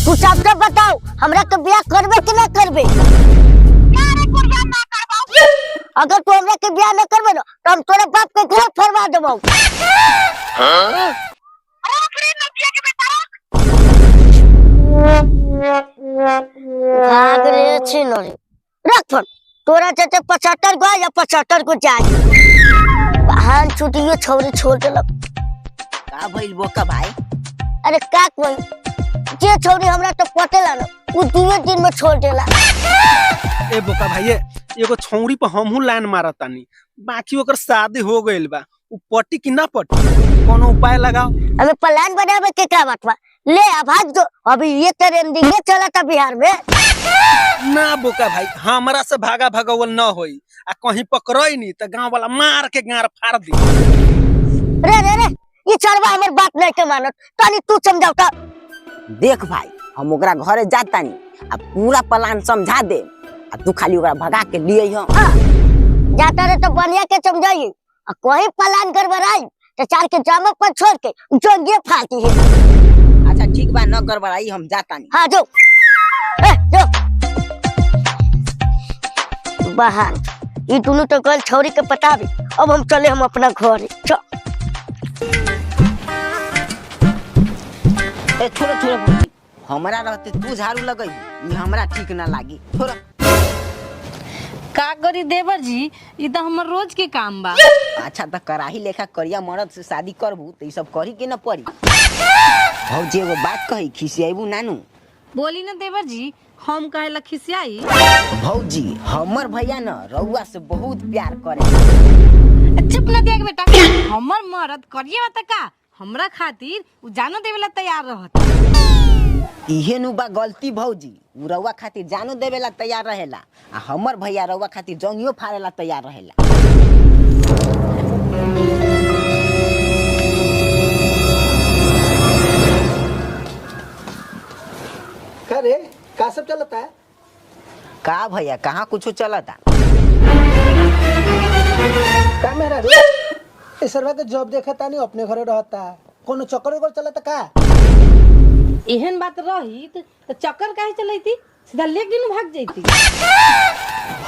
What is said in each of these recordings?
तू सब बताओ हमरा के ब्याह करबे कि ना करबे? अगर तू हमरा के ब्याह न करबे ना तो हम तोरे बाप के घर फरवा देबो। भाग रे छिनोरी रख फोन। तोरा चाचा 75 गो या 75 को चाहिए। बहन छुटियो छोरी छोड़ देलक। का भइल बोका भाई? अरे का कोई जे छोरी हमरा तो पटेला न उ 2 दिन में छोड़ देला। ए बोका भाई एगो छौरी पे हमहू लाइन मारतानी, बाकी ओकर शादी हो गइल बा। उ पटी कि ना पटी कोनो उपाय लगाओ। हमें प्लान बनावे के का बात बा? ले आ भाग दो। अभी ये ट्रेंडिंग चला था बिहार में। ना बोका भाई हमरा से भागा भगवल न होई। आ कहीं पकड़ई नी त गांव वाला मार के गार फाड़ दी। रे रे रे ये चरवा हमर बात नहीं के मानत। तनी तू समझाता। देख भाई हम ओकरा घरे जातानी आ पूरा प्लान समझा दे आ तू खाली ओकरा भगा के लिए हो। जाता रे तो बनिया के समझाई आ कोई प्लान गड़बड़ाई तो चार के जामा पर छोड़ के जोंगे फाटी है। अच्छा ठीक बा न गड़बड़ाई हम जातानी। हां जो जो बहन ये दोनों तो गल छोरी के पता भी। अब हम चले हम अपना घर चल। ए छोड़ छोड़ हमरा रहते तू झाड़ू लगई ई हमरा ठीक ना लागी। छोड़ का करी देवर जी ई तो हमर रोज के काम बा। अच्छा त कराही लेखा करिया मर्द से शादी करबू त ई सब करी के न पड़ी। भौजी एगो बात कही खिसियाबू नानू। बोली ना देवर जी हम कहेला खिसियाई। भौजी हमर भैया न रउआ से बहुत प्यार करे। चुप न देख बेटा हमर मर्द करिए बता का हमरा खातिर उ जानो देवेला तैयार रहत। इहे नु बा गलती भौजी। उ रउआ खातिर जानो देवेला तैयार रहेला आ हमर भैया रउआ खातिर जंगियो फाड़ेला तैयार रहेला। का रे का सब चलता है? का भैया कहाँ कुछ चलता? का मेरा रे ए सरवा के जॉब देखता नहीं अपने घरे रहता कोनो चक्कर उकर चलता का? एहन बात रही तो चक्कर काहे चलैती सीधा लेके न भाग जैती।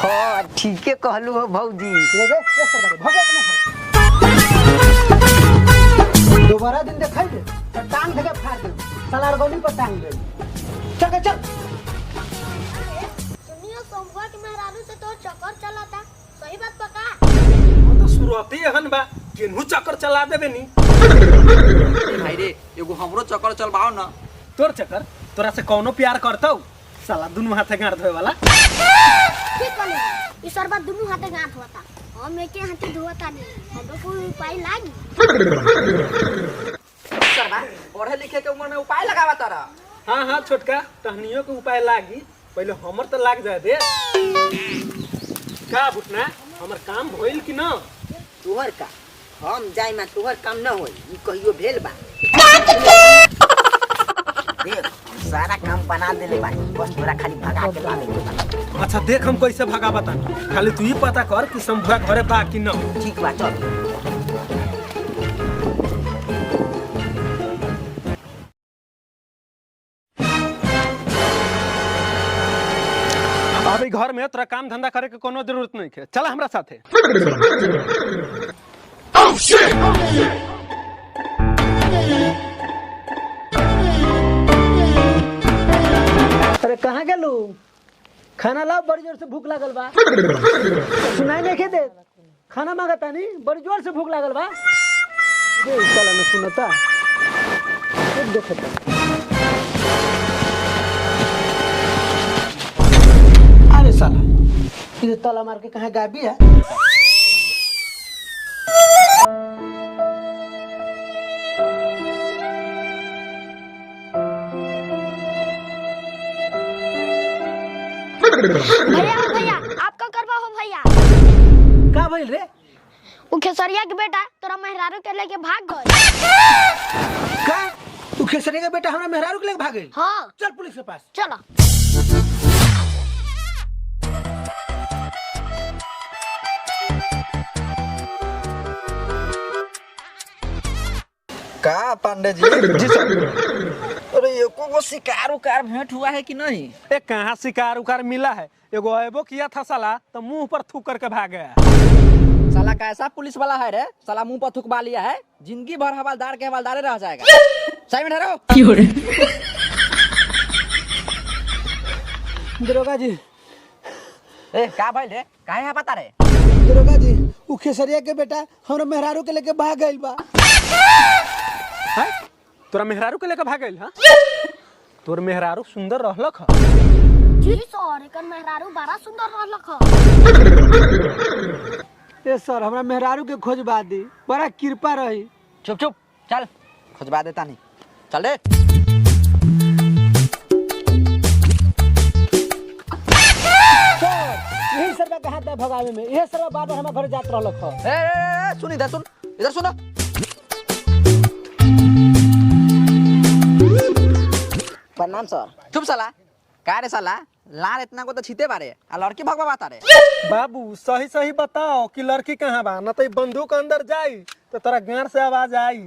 हां ठीके कहलू हो भौजी। रे सरवा रे भग अपने घर। दोबारा दिन देखाई दे तो टांग धके फाड़ दे। सलार गोली पर टांग दे। चल चल सुनियो सोमवार के मेहरारू से तो चक्कर चलाता सही बात पका। वो तो शुरुआती हन बा केनहू चक्कर चला देबे नी। भाई रे एगो हमरो चक्कर चलबाओ ना। तोर चक्कर तोरा से कौनो प्यार करतौ साला दुनु हाथे गाड़ धोए वाला। ठीक कहले ई सरबा दुनु हाथे गांठ होता। हम एके हाथे धोता नहीं हमरो कोई उपाय लागी। सरबा पढ़े लिखे के उम्र में उपाय लगावा तारा। हां हां छोटका टहनियो के उपाय लागी पहले हमर त लाग जाए दे। का बुटना हमर काम होइल कि न? तुहर का हम जाई मा तुहर काम न होई ई कहियो भेल बा। देख सारा काम बना देले बा बस तोरा खाली भगा के लावे के बा। अच्छा देख हम कैसे भगा बता खाली तू ही पता कर कि शंभुआ घरे बा कि न। ठीक बा चल। अभी घर में तोरा काम धंधा करे के कोनो जरूरत नहीं है। चल हमरा साथे। अरे कहाँ गेलू? खाना लाओ बड़ी जोर से भूख लागल बा। सुनाई नहीं दे खाना मांगता नहीं बड़ी जोर से भूख लागल बा। दे साला न सुनता देखता। अरे साला ये ताला मार के कहाँ गायब है? भैया आपका करवा हो भैया। का भइल रे? उ खेसरिया के बेटा तोरा मेहरारू के लेके भाग गए। का तू खेसरिया का बेटा हमरा मेहरारू के लेके भागे? हां चल पुलिस के पास। चलो। का पांडे जी? जी सर। अरे एको वो शिकार उकार भेंट हुआ है कि नहीं? ए कहाँ शिकार उकार मिला है? एगो एबो किया था साला तो मुंह पर थूक करके भाग गया। साला कैसा पुलिस वाला है रे? साला मुंह पर थुकवा लिया है, जिंदगी भर हवलदार के हवलदार रह जाएगा। सही में ठहरो। दरोगा जी, ए का भाई रे? काहे है बता रे? दरोगा जी, उ खेसरिया के बेटा हमरा मेहरारू के लेके भाग गइल बा। हैं? तोरा मेहरारू के लेके भाग गइल हां? तोर मेहरारू सुंदर रहलक ह। जी सर, एकर मेहरारू बड़ा सुंदर रहलक ह। ए सर, हमरा मेहरारू के खोजबा दी, बड़ा कृपा रही। चुप चुप, चल खोजवा देता नहीं। चल रे। सर, यही सरवा के हाथ भगावे में, यही सरवा बार बार हमारे घर जात रहलक ह। ए सुन इधर सुन, इधर सुनो। प्रणाम सर। चुप साला। का रे साला? लार इतना को तो छीते बारे आ लड़की भगवा बाता रे। बाबू सही सही बताओ कि लड़की कहाँ बा, न तो बंदूक अंदर जाई तो तेरा गांड से आवाज आई।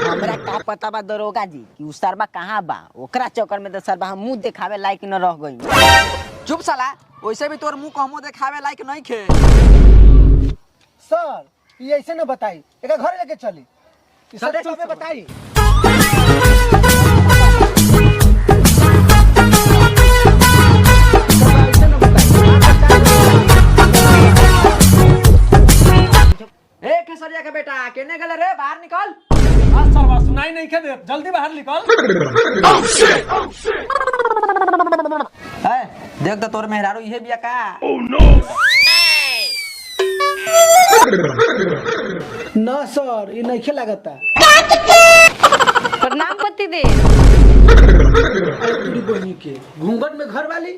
हमरा का पता बा दरोगा जी कि उ सरबा कहाँ बा, ओकरा चक्कर में तो सरबा हम मुंह दिखावे लायक न रह गई। चुप साला, वैसे भी तोर मुंह कहमो देखावे लायक नहीं खे। सर, ये ऐसे न बताई, एक घर लेके चली। चल रे, सब बताई। ए खेसरिया के बेटा, केने गेले रे? बाहर निकल। आज सरवा सुनाई नहीं के दे, जल्दी बाहर निकल। है देख तो तोर मेहरारू इहे बिया का। ना सर, ये नहीं लागता। प्रणाम पति दे। अरे पूरी बनी के घूंघट में घर वाली।